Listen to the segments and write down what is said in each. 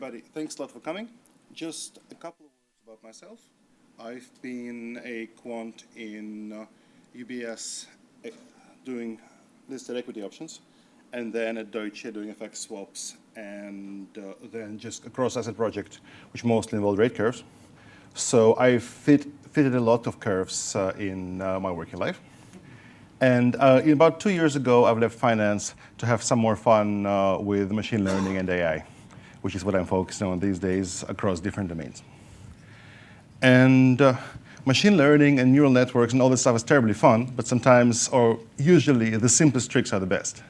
everybody. Thanks a lot for coming. Just a couple of words about myself. I've been a quant in UBS doing listed equity options, and then at Deutsche doing FX swaps, and then just a cross-asset project, which mostly involved rate curves. So I fitted a lot of curves in my working life. And about 2 years ago, I've left finance to have some more fun with machine learning and AI, which is what I'm focusing on these days across different domains. And machine learning and neural networks and all this stuff is terribly fun, but sometimes, or usually, the simplest tricks are the best.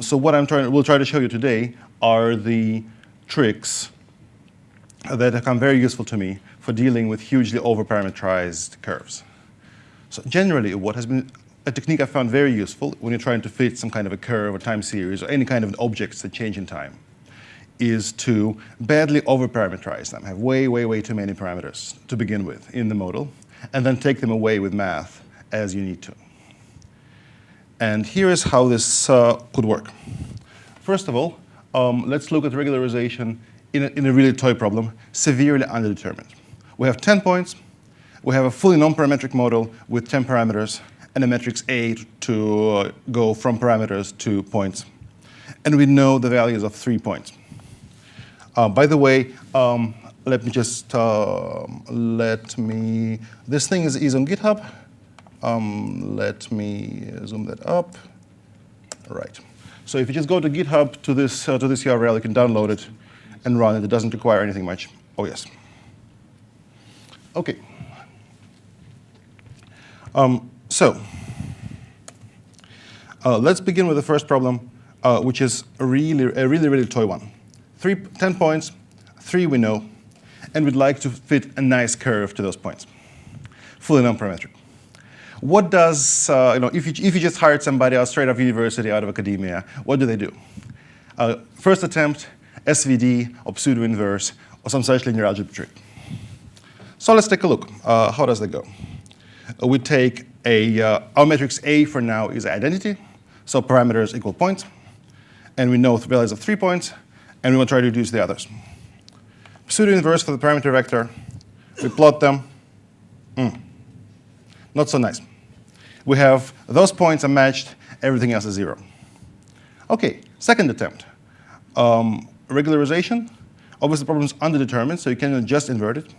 So what we'll try to show you today are the tricks that have come very useful to me for dealing with hugely overparameterized curves. So generally, what has been a technique I found very useful when you're trying to fit some kind of a curve or time series or any kind of objects that change in time is to badly overparameterize them, have way, way, way too many parameters to begin with in the model, and then take them away with math as you need to. And here is how this could work. First of all, let's look at regularization in a really toy problem, severely underdetermined. We have 10 points. We have a fully non-parametric model with 10 parameters and a matrix A to go from parameters to points. And we know the values of 3 points. By the way, let me just, this thing is on GitHub. Let me zoom that up. All right. So if you just go to GitHub to this URL, you can download it and run it. It doesn't require anything much. Oh, yes. OK. Let's begin with the first problem, which is a really toy one. 10 points, 3 we know, and we'd like to fit a nice curve to those points, fully non-parametric. What does, if you just hired somebody out straight out of university, out of academia, what do they do? First attempt, SVD, or pseudo-inverse, or some such linear algebra trick. So let's take a look. How does that go? We take our matrix A for now is identity, so parameters equal points, and we know values of 3 points, and we want to try to reduce the others. Pseudo-inverse for the parameter vector, we plot them. Not so nice. We have those points are matched, everything else is 0. OK, second attempt. Regularization. Obviously, the problem is underdetermined, so you cannot just invert it.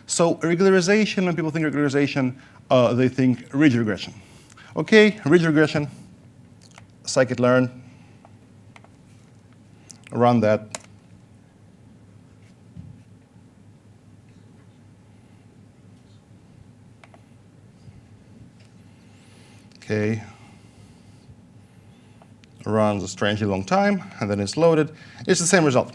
So regularization, when people think regularization, they think ridge regression. OK, ridge regression, scikit-learn, run that. OK, runs a strangely long time, and then it's loaded. It's the same result,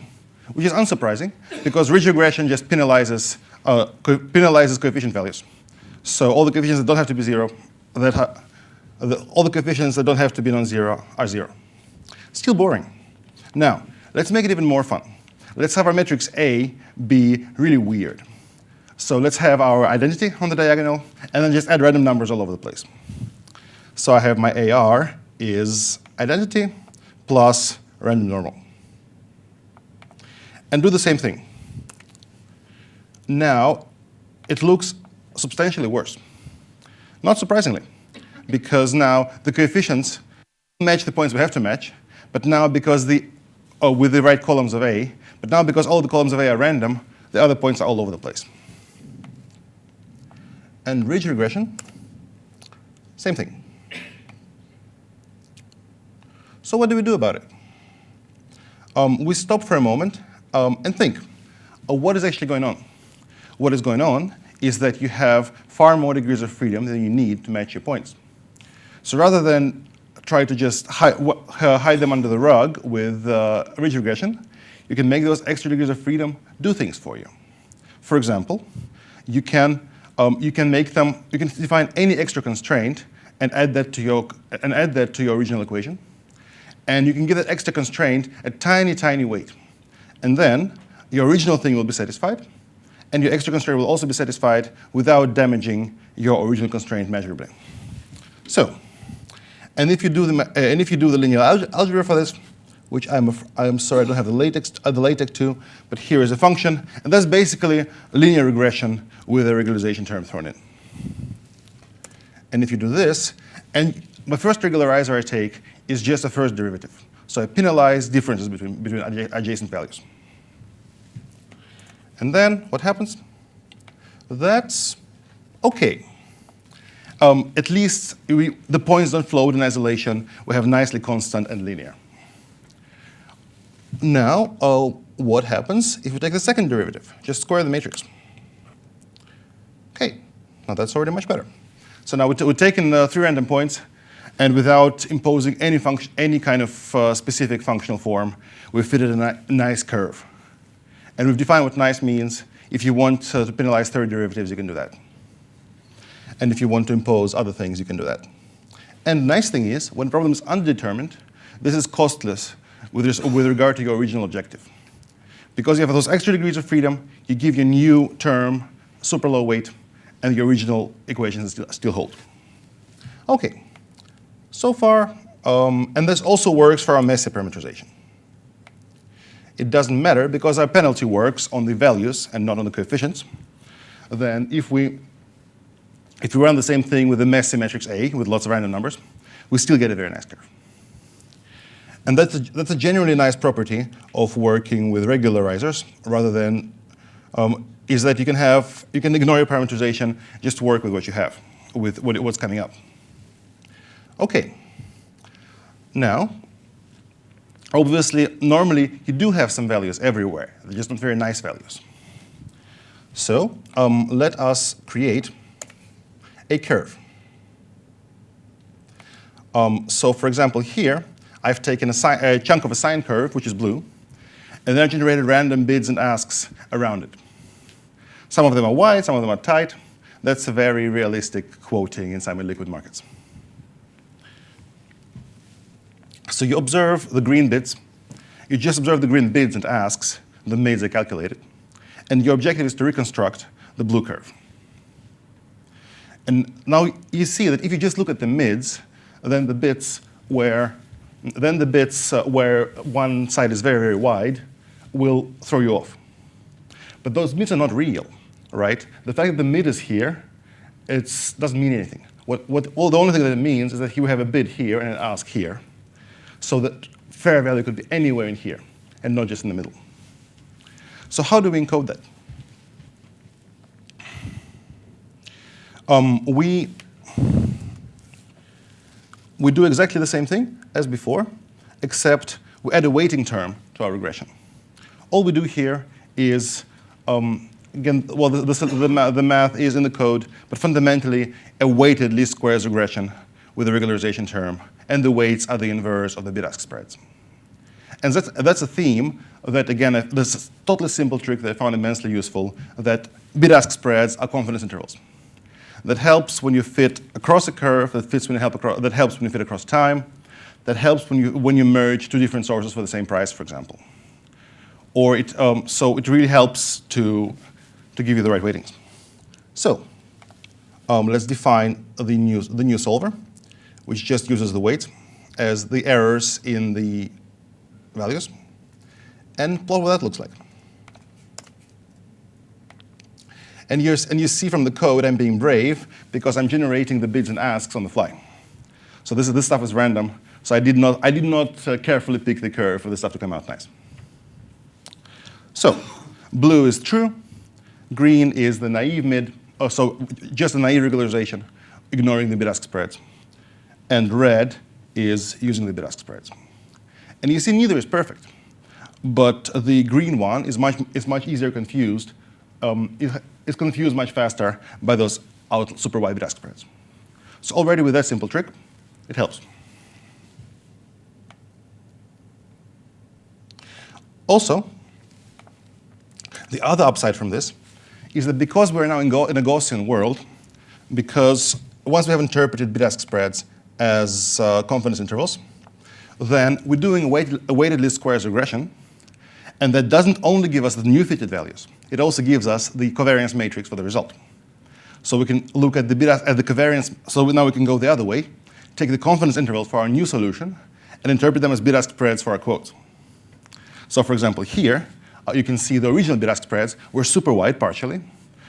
which is unsurprising, because ridge regression just penalizes coefficient values. So all the coefficients that don't have to be 0, all the coefficients that don't have to be non-zero are 0. Still boring. Now, let's make it even more fun. Let's have our matrix A be really weird. So let's have our identity on the diagonal, and then just add random numbers all over the place. So I have my AR is identity plus random normal. And do the same thing. Now, it looks substantially worse. Not surprisingly, because now the coefficients match the points we have to match, but now because with the right columns of A, but now because all the columns of A are random, the other points are all over the place. And ridge regression, same thing. So what do we do about it? We stop for a moment and think, what is actually going on? What is going on is that you have far more degrees of freedom than you need to match your points. So rather than try to just hide them under the rug with ridge regression, you can make those extra degrees of freedom do things for you. For example, you can define any extra constraint and add that to your original equation. And you can give that extra constraint a tiny, tiny weight. And then your original thing will be satisfied, and your extra constraint will also be satisfied without damaging your original constraint measurably. So, and if you do the linear algebra for this, which I'm sorry I don't have the LaTeX to, but here is a function, and that's basically a linear regression with a regularization term thrown in. And if you do this, and the first regularizer I take is just a first derivative. So I penalize differences between adjacent values. And then what happens? That's OK. At least the points don't float in isolation. We have nicely constant and linear. Now, what happens if we take the second derivative? Just square the matrix. OK, now that's already much better. So now we've taken 3 random points, and without imposing any kind of specific functional form, we've fitted a nice curve. And we've defined what nice means. If you want to penalize third derivatives, you can do that. And if you want to impose other things, you can do that. And the nice thing is, when a problem is undetermined, this is costless with regard to your original objective. Because you have those extra degrees of freedom, you give your new term super low weight, and your original equations still hold. OK, so far, and this also works for our messy parameterization. It doesn't matter because our penalty works on the values and not on the coefficients. Then if we run the same thing with the messy matrix A with lots of random numbers, we still get a very nice curve. And that's a genuinely nice property of working with regularizers rather than is that you can ignore your parameterization, just work with what you have, with what's coming up. OK. Now, obviously, normally you do have some values everywhere. They're just not very nice values. So let us create a curve. So for example, here, I've taken a chunk of a sine curve, which is blue, and then I generated random bids and asks around it. Some of them are wide, some of them are tight. That's a very realistic quoting in semi-liquid markets. So you observe the green bids. You just observe the green bids and asks, the mids are calculated. And your objective is to reconstruct the blue curve. And now you see that if you just look at the mids, then the bits where one side is very, very wide will throw you off. But those mids are not real, right? The fact that the mid is here, it doesn't mean anything. The only thing that it means is that you have a bid here and an ask here. So that fair value could be anywhere in here and not just in the middle. So how do we encode that? We do exactly the same thing as before, except we add a weighting term to our regression. All we do here is, again, well, the math is in the code, but fundamentally a weighted least squares regression with a regularization term, and the weights are the inverse of the bid-ask spreads. And that's a theme that, again, this is a totally simple trick that I found immensely useful, that bid-ask spreads are confidence intervals. That helps when you fit across a curve, that helps when you fit across time, that helps when you merge two different sources for the same price, for example. Or so it really helps to give you the right weightings. So let's define the new solver, which just uses the weights as the errors in the values, and plot what that looks like. And you see from the code I'm being brave because I'm generating the bids and asks on the fly. So this stuff is random. So I did not carefully pick the curve for this stuff to come out nice. So blue is true. Green is the naive mid. So just a naive regularization, ignoring the bid-ask spreads. And red is using the bid-ask spreads. And you see neither is perfect. But the green one is much easier confused. It's confused much faster by those super wide bid-ask spreads. So already with that simple trick, it helps. Also, the other upside from this is that because we're now in a Gaussian world, because once we have interpreted bid-ask spreads as confidence intervals, then we're doing a weighted least squares regression. And that doesn't only give us the new fitted values. It also gives us the covariance matrix for the result. So we can look at the covariance. So now we can go the other way, take the confidence intervals for our new solution, and interpret them as bid-ask spreads for our quotes. So for example, here, you can see the original bit-ask spreads were super wide partially.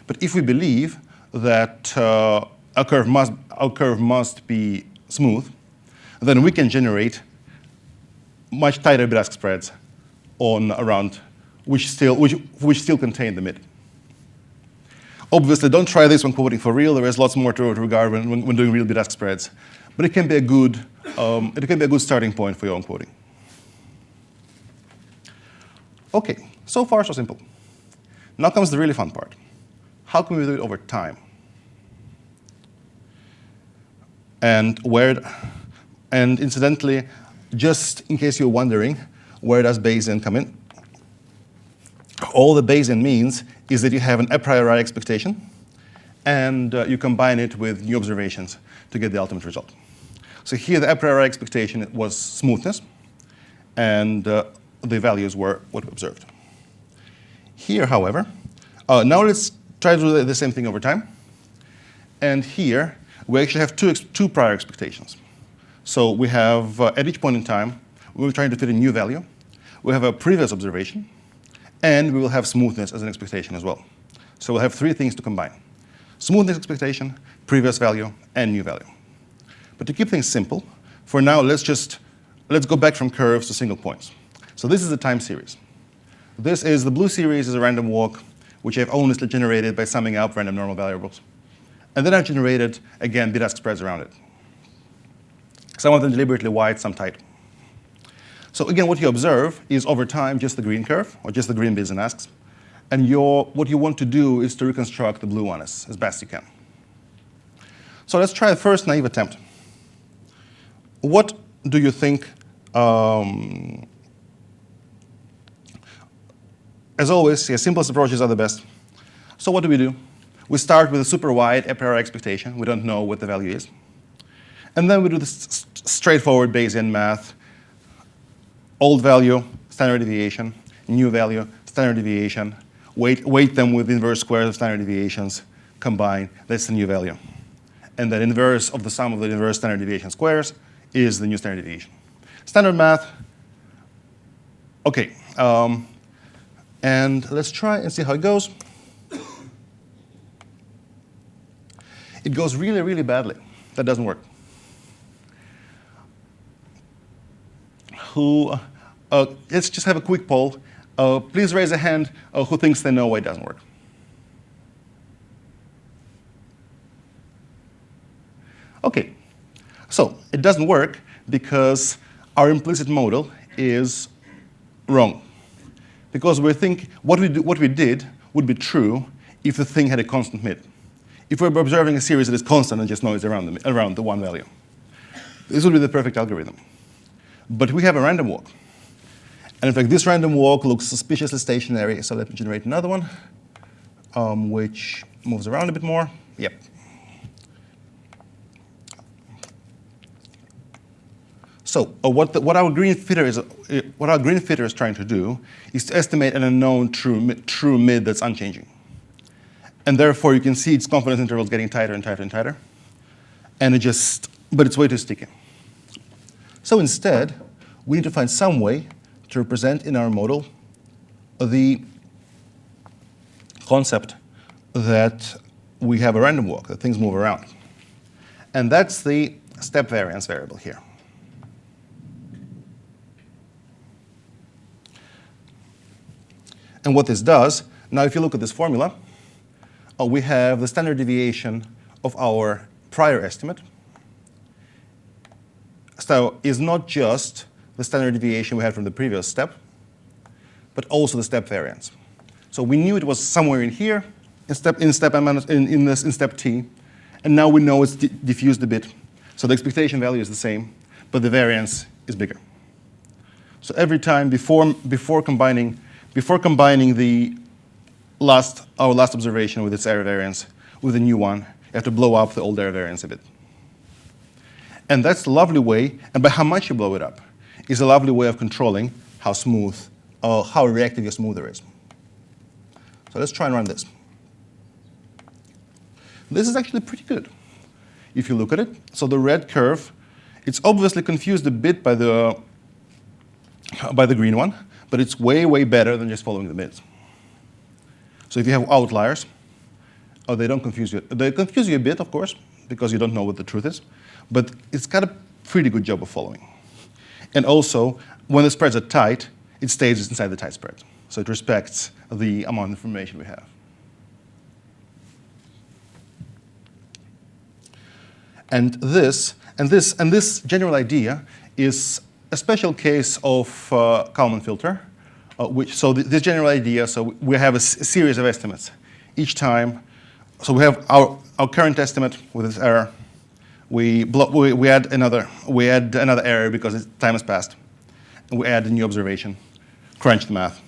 But if we believe that our curve must be smooth, then we can generate much tighter bit-ask spreads on around which still contain the mid. Obviously, don't try this when quoting for real. There is lots more to regard when doing real bit-ask spreads. But it can be a good starting point for your own quoting. OK, so far so simple. Now comes the really fun part. How can we do it over time? And incidentally, just in case you're wondering, where does Bayesian come in? All the Bayesian means is that you have an a priori expectation, and you combine it with new observations to get the ultimate result. So here, the a priori expectation was smoothness, and the values were what we observed. Here, however, now let's try to do the same thing over time. And here, we actually have two prior expectations. So we have, at each point in time, we're trying to fit a new value. We have a previous observation, and we will have smoothness as an expectation as well. So we'll have three things to combine: smoothness expectation, previous value, and new value. But to keep things simple, for now, let's go back from curves to single points. So this is the time series. The blue series is a random walk, which I've only generated by summing up random normal variables. And then I've generated, again, bit-ask spreads around it. Some of them deliberately wide, some tight. So again, what you observe is over time just the green curve, or just the green Bayesian asks. And what you want to do is to reconstruct the blue one as best you can. So let's try the first naive attempt. What do you think? As always, simplest approaches are the best. So what do? We start with a super wide a priori expectation. We don't know what the value is. And then we do this straightforward Bayesian math. Old value, standard deviation. New value, standard deviation. Weight them with inverse squares of standard deviations. Combine, that's the new value. And then inverse of the sum of the inverse standard deviation squares is the new standard deviation. Standard math. OK. And let's try and see how it goes. It goes really, really badly. That doesn't work. Let's just have a quick poll. Please raise a hand who thinks they know why it doesn't work. OK. So it doesn't work because our implicit model is wrong. Because we think what we did would be true if the thing had a constant mid. If we're observing a series that is constant and just noise around the one value. This would be the perfect algorithm. But we have a random walk. And in fact, this random walk looks suspiciously stationary. So let me generate another one, which moves around a bit more. Yep. So what our green fitter is trying to do is to estimate an unknown true mid that's unchanging. And therefore, you can see its confidence intervals getting tighter and tighter and tighter. And but it's way too sticky. So instead, we need to find some way to represent in our model the concept that we have a random walk, that things move around. And that's the step variance variable here. And what this does, now if you look at this formula, we have the standard deviation of our prior estimate. So is not just the standard deviation we had from the previous step, but also the step variance. So we knew it was somewhere in here, in step t, and now we know it's diffused a bit. So the expectation value is the same, but the variance is bigger. So every time before combining our last observation with its error variance with a new one, you have to blow up the old error variance a bit. And that's a lovely way, and by how much you blow it up, is a lovely way of controlling how smooth, how reactive your smoother is. So let's try and run this. This is actually pretty good, if you look at it. So the red curve, it's obviously confused a bit by the green one, but it's way, way better than just following the mids. So if you have outliers, they don't confuse you. They confuse you a bit, of course, because you don't know what the truth is, but it's got a pretty good job of following. And also, when the spreads are tight, it stays inside the tight spread. So it respects the amount of information we have. And this general idea is a special case of Kalman filter. This general idea, so we have a series of estimates. Each time, so we have our current estimate with this error. We add another error because time has passed. And we add a new observation, crunch the math,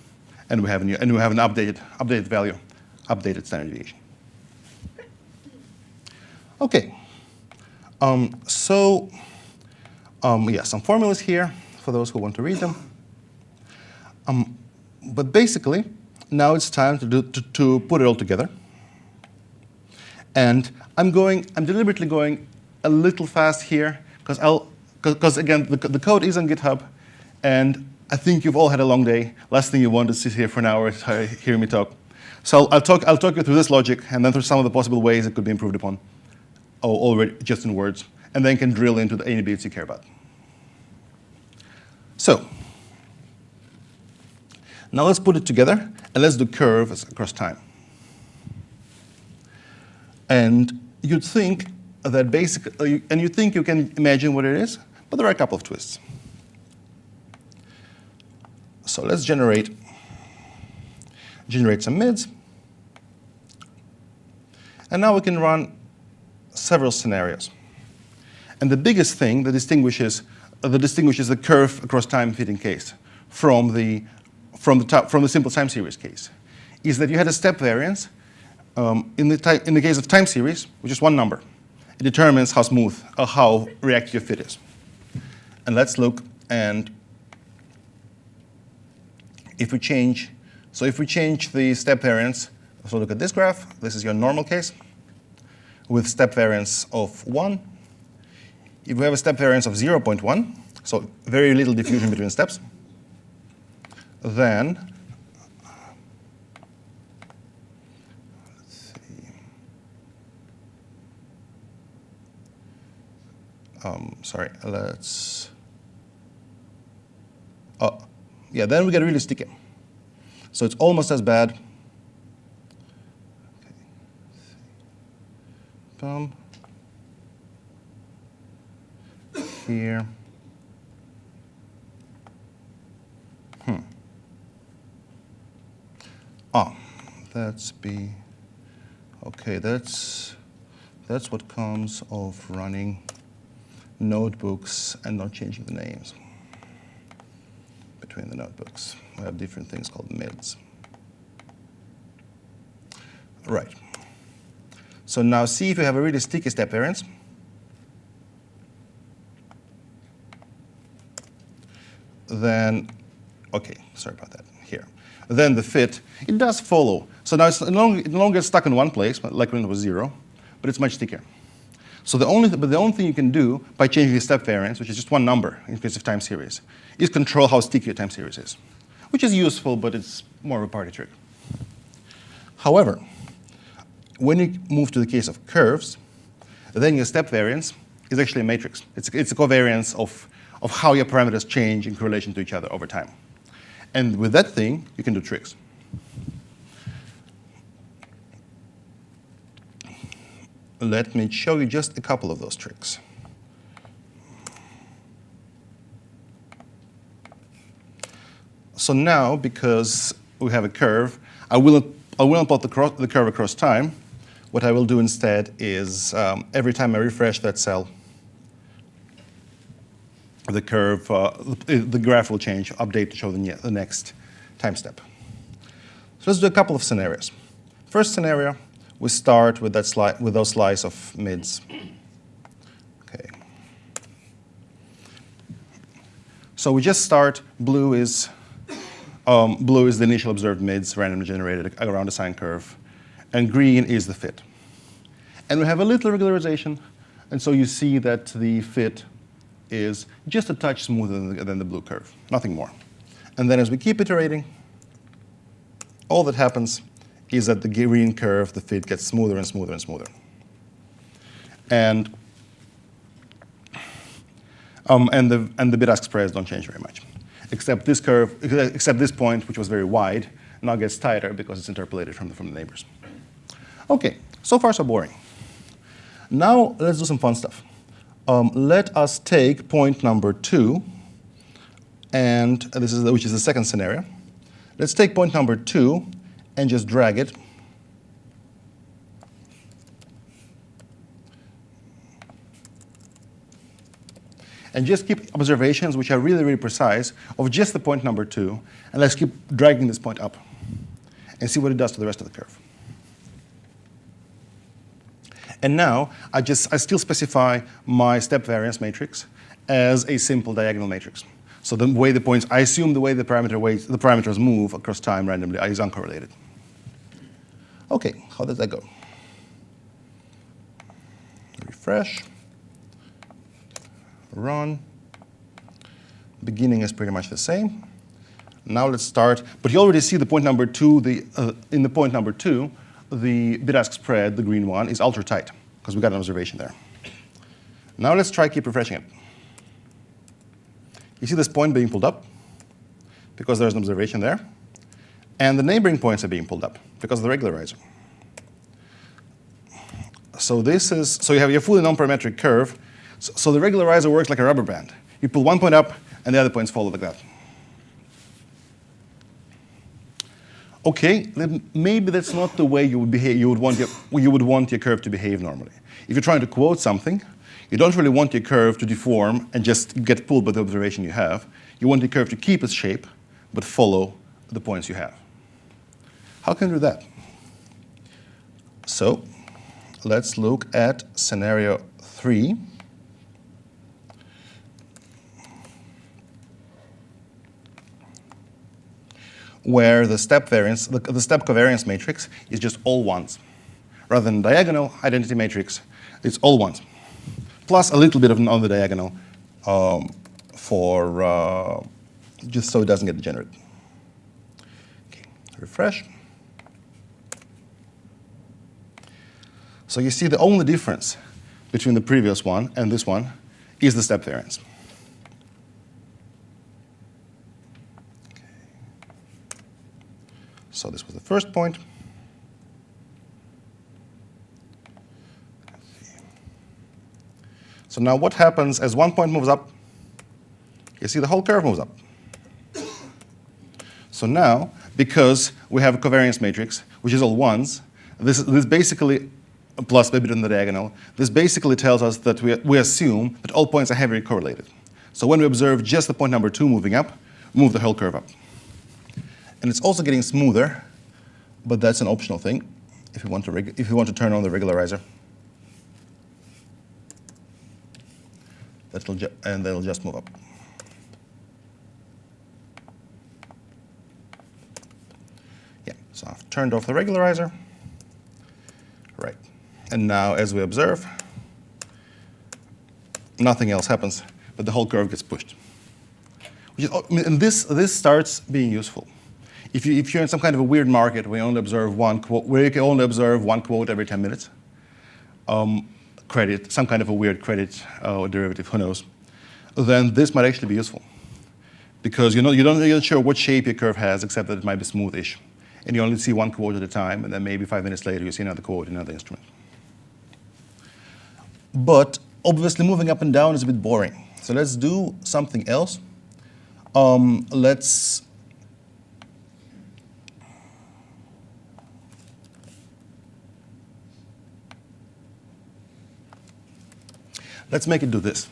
and we have an updated value, updated standard deviation. Okay. Some formulas here for those who want to read them. But basically, now it's time to put it all together. And I'm deliberately going a little fast here because again the code is on GitHub, and I think you've all had a long day. Last thing you want is to sit here for an hour hearing me talk. So I'll talk you through this logic and then through some of the possible ways it could be improved upon, already just in words, and then can drill into any bits you care about. So now let's put it together and let's do curves across time. And you'd think that basically, and you think you can imagine what it is, but there are a couple of twists. So let's generate some mids. And now we can run several scenarios. And the biggest thing that distinguishes the curve across time fitting case from the simple time series case is that you had a step variance in the case of time series, which is one number. It determines how smooth or how reactive your fit is. And let's look, and if we change the step variance, so look at this graph. This is your normal case with step variance of 1. If we have a step variance of 0.1, so very little diffusion between steps, then let's see. Then we get really sticky. So it's almost as bad. Okay. Here. That's B. Okay, that's what comes of running notebooks and not changing the names between the notebooks. We have different things called mids. Right. So now see if you have a really sticky step variance. Then, okay, sorry about that, here. Then the fit, it does follow. So now it's no longer stuck in one place, like when it was 0, but it's much stickier. So the only thing you can do by changing the step variance, which is just one number in case of time series, is control how sticky your time series is, which is useful, but it's more of a party trick. However, when you move to the case of curves, then your step variance is actually a matrix. It's a covariance of how your parameters change in correlation to each other over time. And with that thing, you can do tricks. Let me show you just a couple of those tricks. So now, because we have a curve, I will plot the curve across time. What I will do instead is every time I refresh that cell, the curve, the graph will change, update to show the next time step. So let's do a couple of scenarios. First scenario, we start with those slice of mids. Okay. So we just start. Blue is the initial observed mids, randomly generated around a sine curve, and green is the fit. And we have a little regularization, and so you see that the fit is just a touch smoother than the blue curve, nothing more. And then as we keep iterating, all that happens is that the green curve, the fit, gets smoother and smoother and smoother. And the bit-ask spreads don't change very much, except this curve, except this point, which was very wide, now gets tighter because it's interpolated from the neighbors. Okay, so far so boring. Now let's do some fun stuff. Let us take point number 2, and this is which is the second scenario. Let's take point number 2 and just drag it. And just keep observations which are really, really precise of just the point number 2, and let's keep dragging this point up and see what it does to the rest of the curve. And now I still specify my step variance matrix as a simple diagonal matrix. So the way the points, I assume the way the parameters move across time randomly is uncorrelated. Okay, how does that go? Refresh. Run. Beginning is pretty much the same. Now let's start. But you already see the point number 2. In the point number 2, the bit-ask spread, the green one, is ultra tight because we got an observation there. Now let's try keep refreshing it. You see this point being pulled up because there's an observation there, and the neighboring points are being pulled up because of the regularizer. So you have your fully non-parametric curve. So the regularizer works like a rubber band. You pull one point up, and the other points follow like that. Okay, maybe that's not the way you would behave. You would want your curve to behave normally. If you're trying to quote something, you don't really want your curve to deform and just get pulled by the observation you have. You want your curve to keep its shape, but follow the points you have. How can you do that? So let's look at scenario 3. Where the step variance, the step covariance matrix is just all ones. Rather than diagonal identity matrix, it's all ones. Plus a little bit of on the diagonal just so it doesn't get degenerate. Okay, refresh. So you see the only difference between the previous one and this one is the step variance. So this was the first point. So now what happens as one point moves up? You see the whole curve moves up. So now, because we have a covariance matrix, which is all ones, this basically, plus maybe in the diagonal, this basically tells us that we assume that all points are heavily correlated. So when we observe just the point number 2 moving up, move the whole curve up. And it's also getting smoother, but that's an optional thing if you want to turn on the regularizer. And that'll just move up. Yeah, so I've turned off the regularizer. Right. And now as we observe, nothing else happens, but the whole curve gets pushed. And this starts being useful. If you're in some kind of a weird market where you only observe one quote, every 10 minutes, credit, some kind of a weird credit derivative, who knows, then this might actually be useful. Because you're not sure what shape your curve has, except that it might be smoothish. And you only see one quote at a time, and then maybe 5 minutes later you see another quote in another instrument. But obviously moving up and down is a bit boring. So let's do something else. Let's make it do this.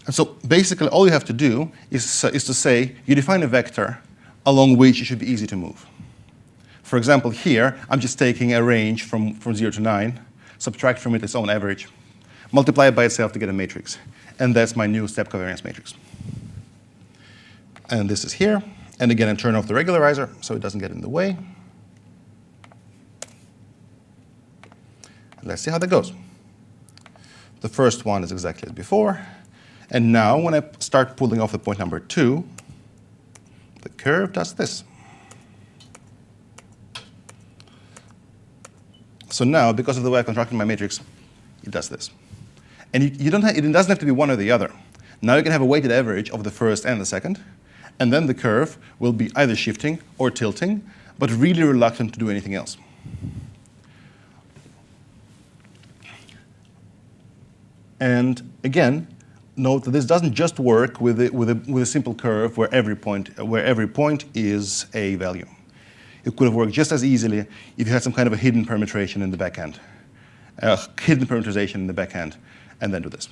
And so basically all you have to do is to say you define a vector along which it should be easy to move. For example, here I'm just taking a range from 0 to 9, subtract from it its own average, multiply it by itself to get a matrix. And that's my new step covariance matrix. And this is here. And again, I turn off the regularizer so it doesn't get in the way. Let's see how that goes. The first one is exactly as before. And now when I start pulling off the point number 2, the curve does this. So now, because of the way I constructed my matrix, it does this. And it doesn't have to be one or the other. Now you can have a weighted average of the first and the second, and then the curve will be either shifting or tilting, but really reluctant to do anything else. And again, note that this doesn't just work with a simple curve where every point is a value. It could have worked just as easily if you had some kind of a hidden permutation in the back end, hidden parameterization in the back end, and then do this.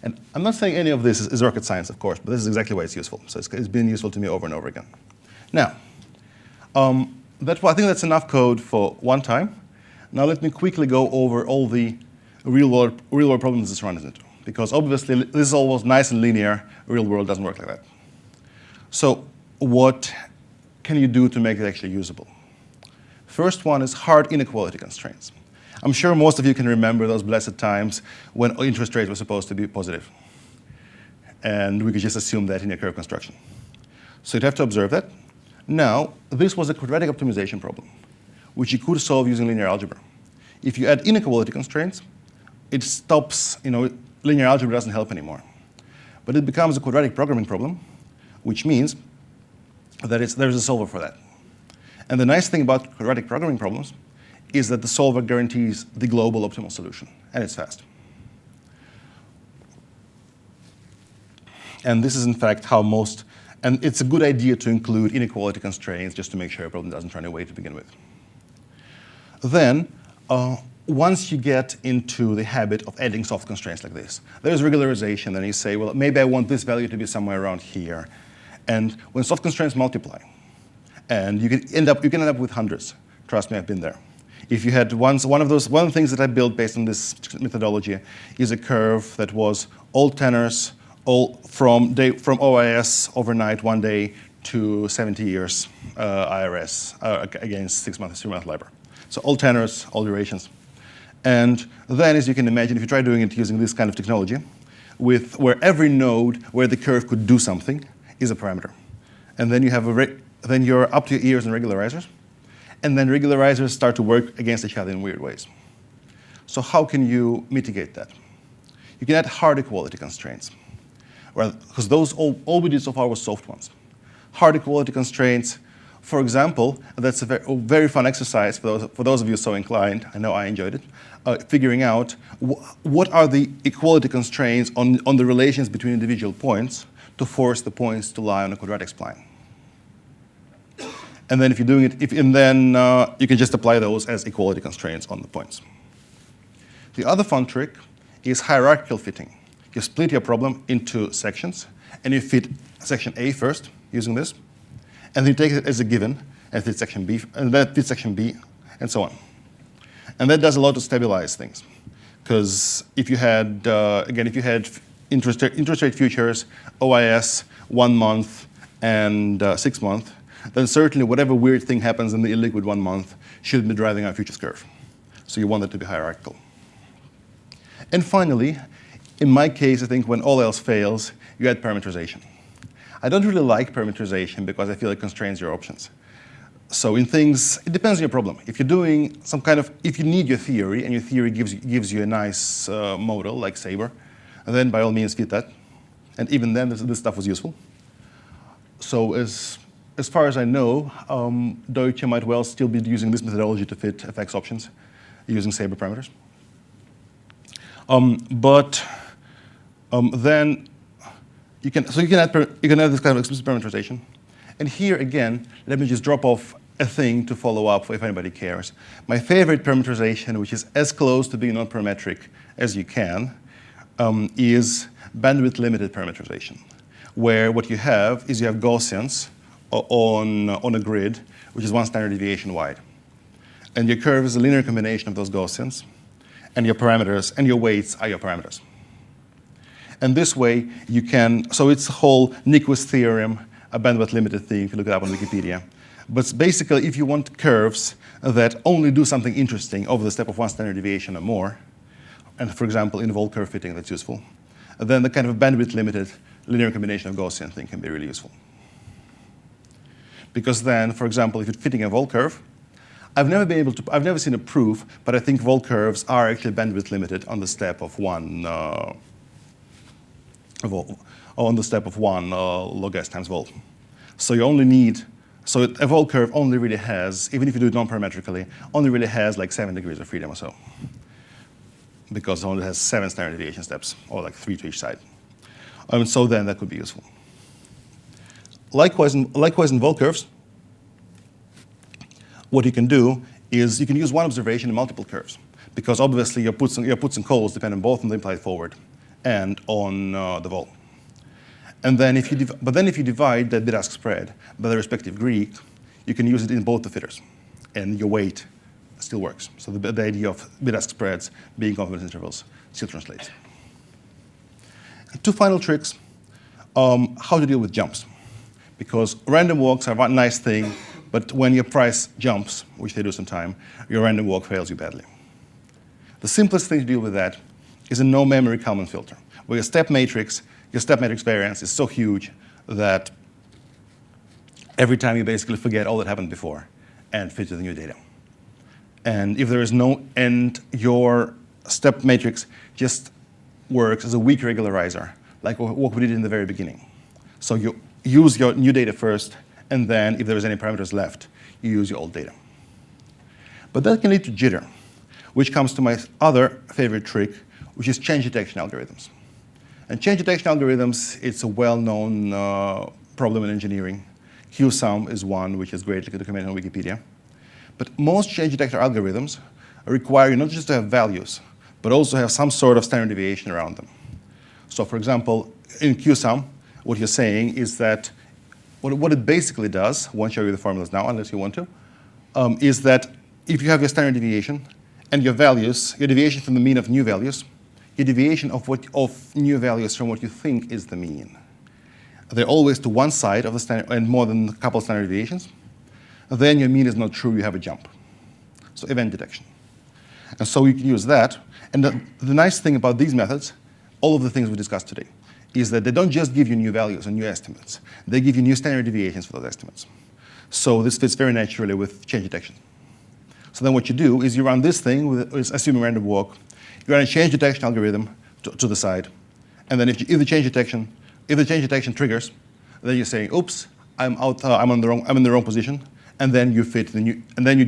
And I'm not saying any of this is rocket science, of course, but this is exactly why it's useful. So it's been useful to me over and over again. Now, I think that's enough code for one time. Now let me quickly go over all the real-world problems this runs into, because obviously this is almost nice and linear. Real world doesn't work like that. So what can you do to make it actually usable? First one is hard inequality constraints. I'm sure most of you can remember those blessed times when interest rates were supposed to be positive. And we could just assume that in a curve construction. So you'd have to observe that. Now, this was a quadratic optimization problem, which you could solve using linear algebra. If you add inequality constraints, it stops, linear algebra doesn't help anymore. But it becomes a quadratic programming problem, which means that there's a solver for that. And the nice thing about quadratic programming problems is that the solver guarantees the global optimal solution, and it's fast. And this is, in fact, and it's a good idea to include inequality constraints just to make sure a problem doesn't run away to begin with. Then, once you get into the habit of adding soft constraints like this, there's regularization, and you say, well, maybe I want this value to be somewhere around here. And when soft constraints multiply, and you can end up with hundreds. Trust me, I've been there. If you had one of the things that I built based on this methodology is a curve that was all tenors, all from OIS overnight, 1 day, to 70 years IRS against 6 months, 3-month LIBOR. So all tenors, all durations. And then, as you can imagine, if you try doing it using this kind of technology, where every node where the curve could do something is a parameter. And then then you're up to your ears in regularizers. And then regularizers start to work against each other in weird ways. So how can you mitigate that? You can add hard equality constraints. Well, because all we did so far was soft ones. Hard equality constraints, for example, that's a very fun exercise for those of you so inclined. I know I enjoyed it. Figuring out what are the equality constraints on the relations between individual points to force the points to lie on a quadratic spline. And then if you're doing it, you can just apply those as equality constraints on the points. The other fun trick is hierarchical fitting. You split your problem into sections, and you fit section A first using this, and then you take it as a given, and fit section B, and then fit section B, and so on. And that does a lot to stabilize things, because if you had interest rate futures, OIS, 1 month, and 6 month, then certainly whatever weird thing happens in the illiquid 1 month should be driving our futures curve. So you want that to be hierarchical. And finally, in my case, I think when all else fails, you add parameterization. I don't really like parameterization because I feel it constrains your options. So in things, it depends on your problem. If you're doing if you need your theory, and your theory gives you a nice model like Sabre, then by all means fit that. And even then, this stuff was useful. So as far as I know, Deutsche might well still be using this methodology to fit FX options using Sabre parameters. Then you can add this kind of explicit parameterization. And here again, let me just drop off a thing to follow up if anybody cares. My favorite parameterization, which is as close to being non-parametric as you can, is bandwidth limited parameterization, where what you have is Gaussians on a grid, which is 1 standard deviation wide. And your curve is a linear combination of those Gaussians, and your parameters and your weights are your parameters. And this way you can, so it's a whole Nyquist theorem, a bandwidth limited thing, if you look it up on Wikipedia. But basically, if you want curves that only do something interesting over the step of 1 standard deviation or more, and for example, involve curve fitting, that's useful, then the kind of bandwidth-limited linear combination of Gaussian thing can be really useful. Because then, for example, if you're fitting a Vol curve, I've never seen a proof, but I think Vol curves are actually bandwidth limited on the step of one log s times Vol. So you only need, so a Vol curve only really has, even if you do it non-parametrically, only really has like 7 degrees of freedom or so, because it only has 7 standard deviation steps, or like 3 to each side. So then that could be useful. Likewise in Vol curves, what you can do is you can use one observation in multiple curves, because obviously your puts and calls depend on both on the implied forward and on the Vol. And then if you divide that bit-ask spread by the respective Greek, you can use it in both the fitters, and your weight still works. So the idea of bit-ask spreads being confidence intervals still translates. And 2 final tricks: how to deal with jumps, because random walks are one nice thing, but when your price jumps, which they do sometimes, your random walk fails you badly. The simplest thing to deal with that is a no-memory Kalman filter, where your step matrix variance is so huge that every time you basically forget all that happened before and fit to the new data. And if there is and your step matrix just works as a weak regularizer, like what we did in the very beginning. So you use your new data first, and then if there's any parameters left, you use your old data. But that can lead to jitter, which comes to my other favorite trick, which is change detection algorithms. And change detection algorithms, it's a well-known problem in engineering. QSUM is one which is greatly documented on Wikipedia. But most change detector algorithms require you not just to have values, but also have some sort of standard deviation around them. So for example, in QSUM, what you're saying is that what it basically does, I won't show you the formulas now unless you want to, is that if you have your standard deviation and your values, your deviation from the mean of new values, your deviation of new values from what you think is the mean, they're always to one side of the standard and more than a couple of standard deviations, then your mean is not true, you have a jump. So event detection. And so you can use that. And the nice thing about these methods, all of the things we discussed today, is that they don't just give you new values and new estimates. They give you new standard deviations for those estimates. So this fits very naturally with change detection. So then what you do is you run this thing, assuming random walk. You run a change detection algorithm to the side. And then if the change detection triggers, then you say, oops, I'm in the wrong position. And then you fit the new, and then you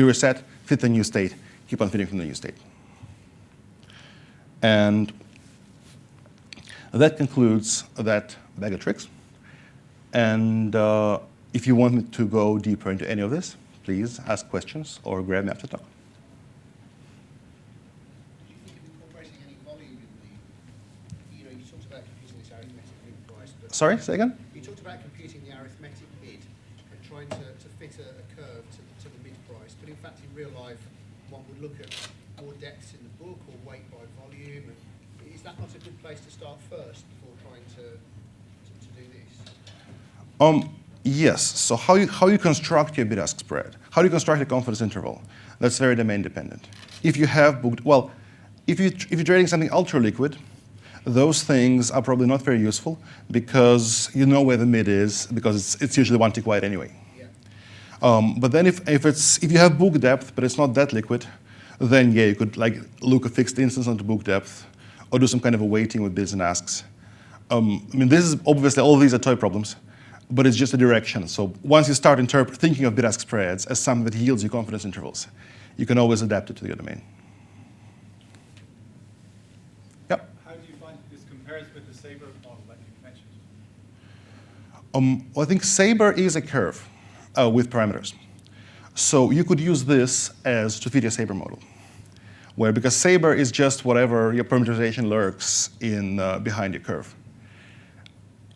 reset, fit the new state, keep on fitting from the new state. And that concludes that bag of tricks. And if you want me to go deeper into any of this, please ask questions or grab me after the talk. Do you think of incorporating any volume in the, you talked about computing this arithmetic mid price, but Sorry, say again? you talked about computing the arithmetic mid and trying to fit a curve to the mid price, but in fact in real life one would look at more depths in the book or weight by volume. And is that not a good place to start first before trying to do this? Yes. So how you construct your bit-ask spread, how do you construct a confidence interval? That's very domain dependent. If you have booked, well, if you're trading something ultra liquid, those things are probably not very useful because you know where the mid is because it's usually one tick wide anyway. Yeah. But then if you have book depth but it's not that liquid, then yeah, you could like look a fixed instance onto book depth or do some kind of a weighting with bids and asks. I mean, this is obviously all these are toy problems, but it's just a direction. So once you start thinking of bid-ask spreads as something that yields you confidence intervals, you can always adapt it to your domain. Yep. How do you find this compares with the Sabre model that you mentioned? Well, I think Sabre is a curve with parameters. So you could use this to fit your Sabre model, where because Sabre is just whatever your parameterization lurks in behind your curve.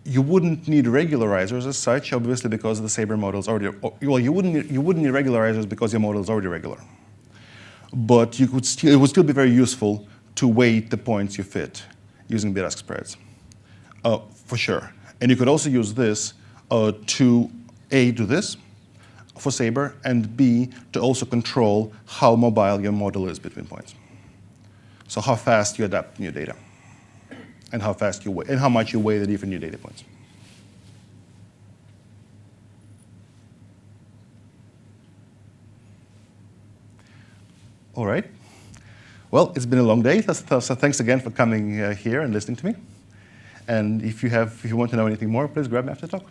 You wouldn't need regularizers as such, obviously, because the Sabre model is already, well, you wouldn't need regularizers because your model is already regular. But it would still be very useful to weight the points you fit using bid-ask spreads, for sure. And you could also use this to A, do this for Sabre, and B, to also control how mobile your model is between points. So how fast you adapt new data. and how fast you weigh, and how much you weigh the different new data points. All right. Well, it's been a long day, so thanks again for coming here and listening to me. And if you want to know anything more, please grab me after the talk.